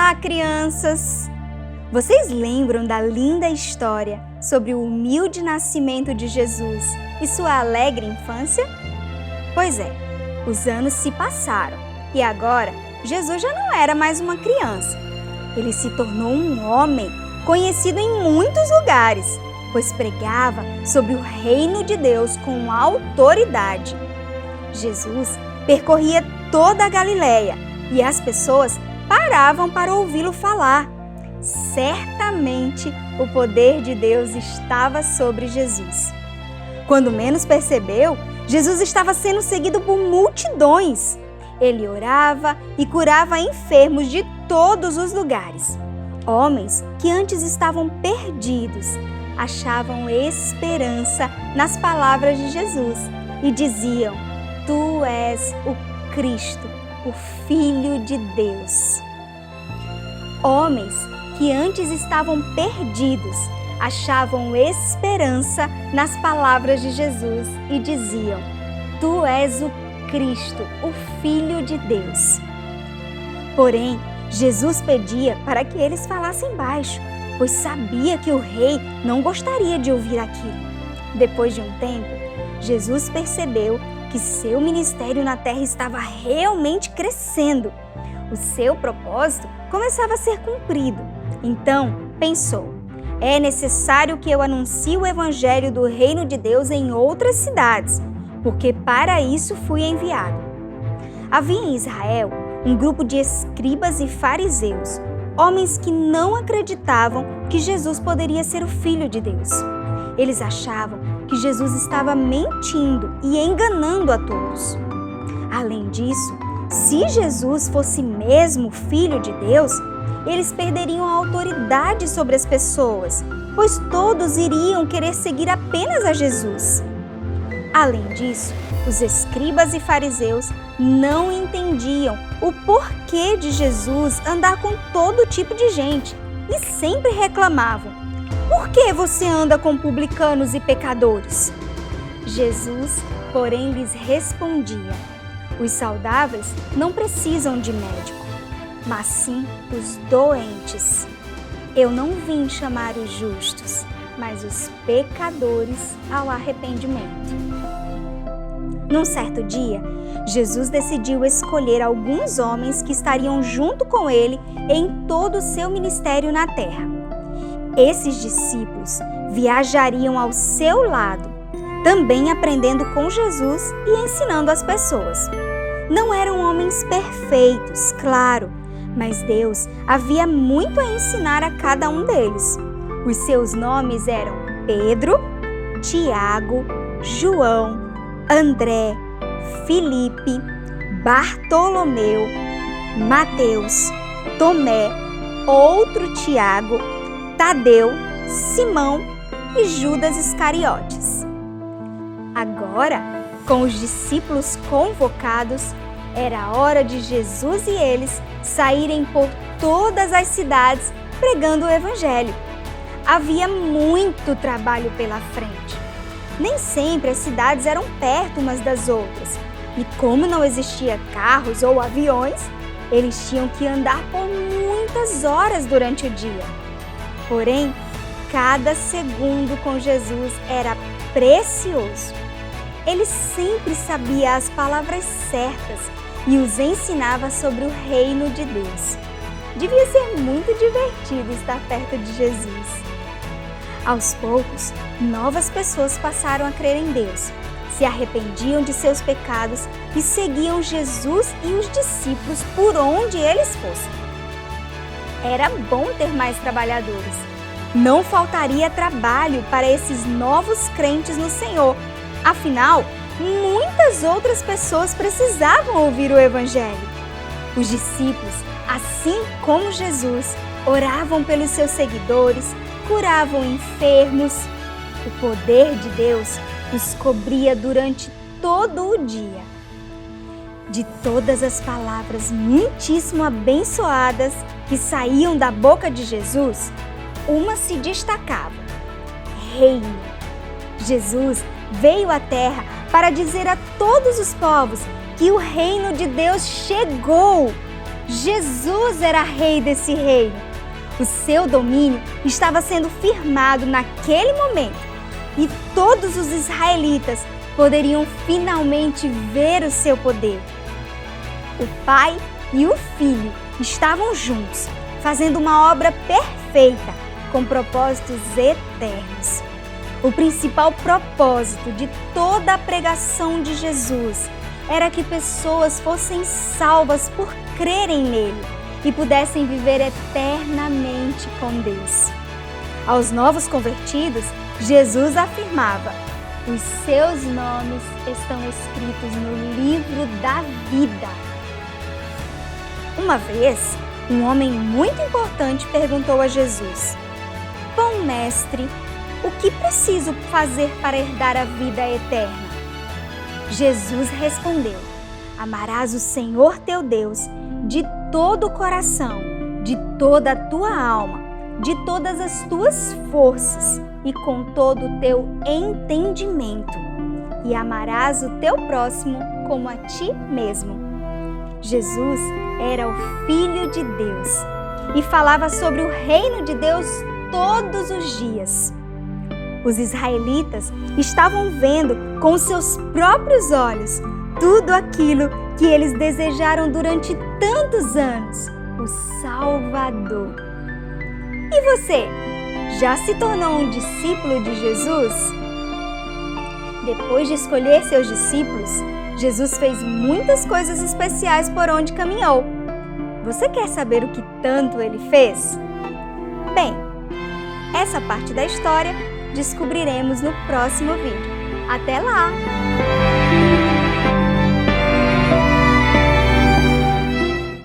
Olá, crianças! Vocês lembram da linda história sobre o humilde nascimento de Jesus e sua alegre infância? Pois é, os anos se passaram e agora Jesus já não era mais uma criança. Ele se tornou um homem conhecido em muitos lugares, pois pregava sobre o reino de Deus com autoridade. Jesus percorria toda a Galileia e as pessoas paravam para ouvi-lo falar. Certamente o poder de Deus estava sobre Jesus. Quando menos percebeu, Jesus estava sendo seguido por multidões. Ele orava e curava enfermos de todos os lugares. Homens que antes estavam perdidos achavam esperança nas palavras de Jesus e diziam: Tu és o Cristo, o Filho de Deus. Homens que antes estavam perdidos achavam esperança nas palavras de Jesus e diziam: Tu és o Cristo, o Filho de Deus. Porém, Jesus pedia para que eles falassem baixo, pois sabia que o rei não gostaria de ouvir aquilo. Depois de um tempo, Jesus percebeu que seu ministério na terra estava realmente crescendo. O seu propósito começava a ser cumprido. Então, pensou: é necessário que eu anuncie o evangelho do reino de Deus em outras cidades, porque para isso fui enviado. Havia em Israel um grupo de escribas e fariseus, homens que não acreditavam que Jesus poderia ser o Filho de Deus. Eles achavam que Jesus estava mentindo e enganando a todos. Além disso, se Jesus fosse mesmo Filho de Deus, eles perderiam a autoridade sobre as pessoas, pois todos iriam querer seguir apenas a Jesus. Além disso, os escribas e fariseus não entendiam o porquê de Jesus andar com todo tipo de gente e sempre reclamavam: Por que você anda com publicanos e pecadores? Jesus, porém, lhes respondia: Os saudáveis não precisam de médico, mas sim os doentes. Eu não vim chamar os justos, mas os pecadores ao arrependimento. Num certo dia, Jesus decidiu escolher alguns homens que estariam junto com ele em todo o seu ministério na terra. Esses discípulos viajariam ao seu lado, também aprendendo com Jesus e ensinando as pessoas. Não eram homens perfeitos, claro, mas Deus havia muito a ensinar a cada um deles. Os seus nomes eram Pedro, Tiago, João, André, Filipe, Bartolomeu, Mateus, Tomé, outro Tiago, Tadeu, Simão e Judas Iscariotes. Agora, com os discípulos convocados, era hora de Jesus e eles saírem por todas as cidades pregando o Evangelho. Havia muito trabalho pela frente. Nem sempre as cidades eram perto umas das outras, e como não existia carros ou aviões, eles tinham que andar por muitas horas durante o dia. Porém, cada segundo com Jesus era precioso. Ele sempre sabia as palavras certas e os ensinava sobre o reino de Deus. Devia ser muito divertido estar perto de Jesus. Aos poucos, novas pessoas passaram a crer em Deus, se arrependiam de seus pecados e seguiam Jesus e os discípulos por onde eles fossem. Era bom ter mais trabalhadores. Não faltaria trabalho para esses novos crentes no Senhor. Afinal, muitas outras pessoas precisavam ouvir o Evangelho. Os discípulos, assim como Jesus, oravam pelos seus seguidores, curavam enfermos. O poder de Deus os cobria durante todo o dia. De todas as palavras muitíssimo abençoadas que saíam da boca de Jesus, uma se destacava: Reino. Jesus veio à terra para dizer a todos os povos que o reino de Deus chegou. Jesus era rei desse reino. O seu domínio estava sendo firmado naquele momento e todos os israelitas poderiam finalmente ver o seu poder. O Pai e o Filho estavam juntos, fazendo uma obra perfeita, com propósitos eternos. O principal propósito de toda a pregação de Jesus era que pessoas fossem salvas por crerem nele e pudessem viver eternamente com Deus. Aos novos convertidos, Jesus afirmava: os seus nomes estão escritos no livro da vida. Uma vez, um homem muito importante perguntou a Jesus: Bom mestre, o que preciso fazer para herdar a vida eterna? Jesus respondeu: Amarás o Senhor teu Deus de todo o coração, de toda a tua alma, de todas as tuas forças e com todo o teu entendimento. E amarás o teu próximo como a ti mesmo. Jesus era o Filho de Deus e falava sobre o reino de Deus todos os dias. Os israelitas estavam vendo com seus próprios olhos tudo aquilo que eles desejaram durante tantos anos, o Salvador. E você, já se tornou um discípulo de Jesus? Depois de escolher seus discípulos, Jesus fez muitas coisas especiais por onde caminhou. Você quer saber o que tanto ele fez? Bem, essa parte da história descobriremos no próximo vídeo. Até lá!